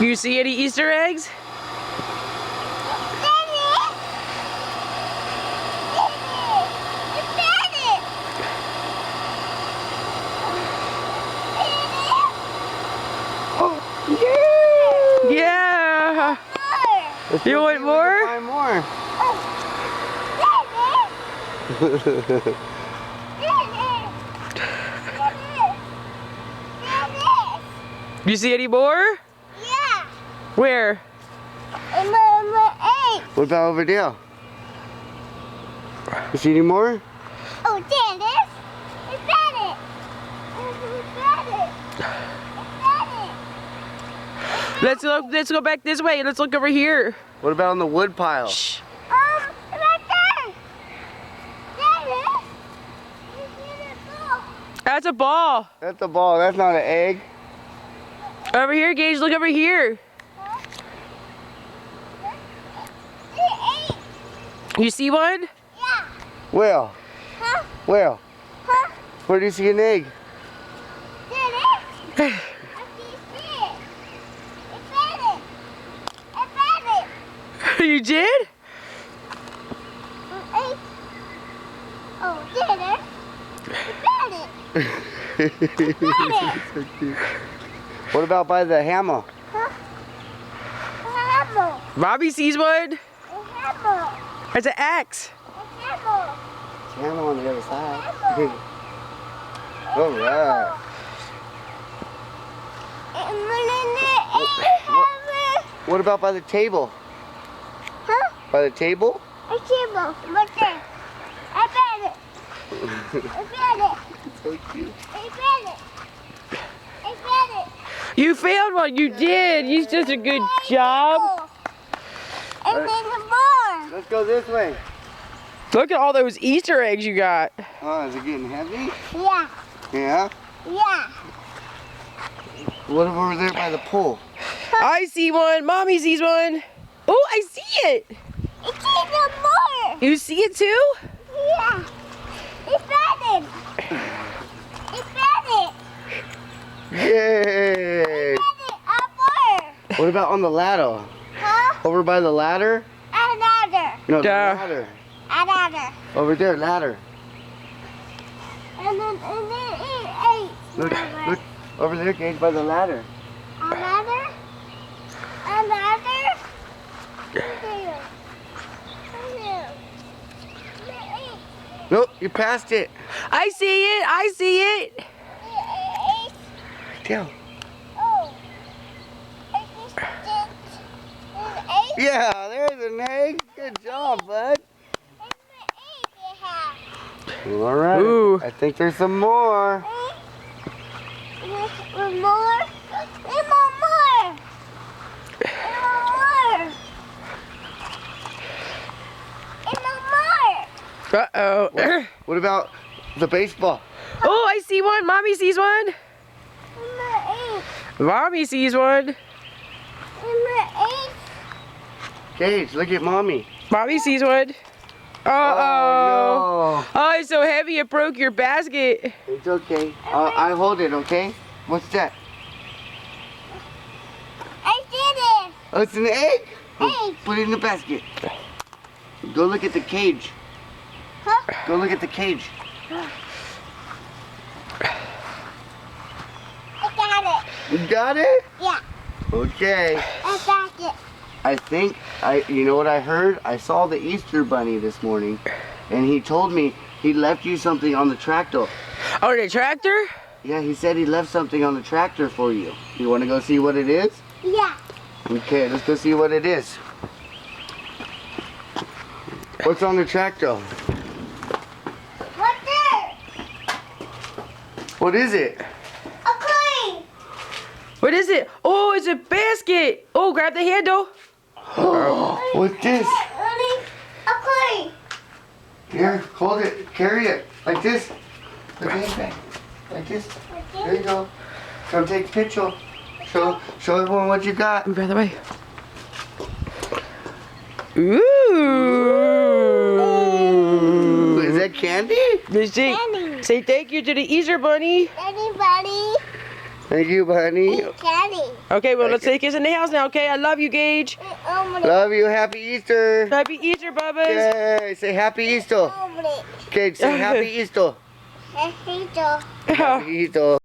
You see any Easter eggs? Yeah. You want more? Find more. You see any more? Yeah. Where? What about over there? You see any more? Oh, there it is. It's better. Let's go back this way. Let's look over here. What about on the wood pile? Shh. Right there. There it is. That's a ball. That's a ball. That's not an egg. Over here, Gage. Look over here. You see one? Yeah. Where? Huh? Where? Huh? Where do you see an egg? There it is. I see it. It's better. It's better. You did? Oh, there it is. It's better. What about by the hammer? Hammer. Bobby sees one. A hammer. It's an axe. A hammer. Hammer on the other side. Hammer. All right. What about by the table? Huh? By the table? A table. Right there. I bet it. I bet it. So cute. I bet it. I bet it. You found one. You did. You did a good job. And then the more. Let's go this way. Look at all those Easter eggs you got. Oh, is it getting heavy? Yeah. Yeah. Yeah. What over there by the pool? I see one. Mommy sees one. Oh, I see it. It's even more. You see it too? Yeah. It's better. It's better. Yay! Upper. What about on the ladder? Huh? Over by the ladder? Another. No, the Duh. ladder. Another. Over there, ladder. And then eight. Look, look. Over there, Gage, by the ladder. Another. Another. Nope, you passed it. I see it. I see it. Tell. Oh. Yeah, there's an egg. Good job, bud. All right. Ooh. I think there's some more. More. Uh-oh. What about the baseball? Oh, I see one. Mommy sees one. Mommy sees one. Gage, look at mommy. Mommy sees one. Uh-oh. Oh, Oh, it's so heavy it broke your basket. no. It's okay. I hold it, okay? What's that? I did it. Oh, it's an egg? Egg. Put it in the basket. Go look at the cage. Huh? Go look at the cage. I got it. You got it? Yeah. Okay. I got it. I think, you know what I heard? I saw the Easter Bunny this morning, and he told me he left you something on the tractor. Oh, the tractor? Yeah, he said he left something on the tractor for you. You want to go see what it is? Yeah. Okay, let's go see what it is. What's on the tractor? What's there? What is it? A coin. What is it? Oh, it's a basket. Oh, grab the handle. What's this? A coin. Here, hold it. Carry it. Like this. Put it back. Like this. There you go. Come take a picture. Show everyone what you got. Move out of the way. Ooh. Is that candy? Say thank you to the Easter Bunny. Anybody? Thank you, honey. Eat candy. Okay, well, let's take us in the house now, okay? I love you, Gage. Love you. Happy Easter. Happy Easter, Bubba's. Yay. Say Happy Easter. Okay, say Happy Easter. Eat. Happy Easter.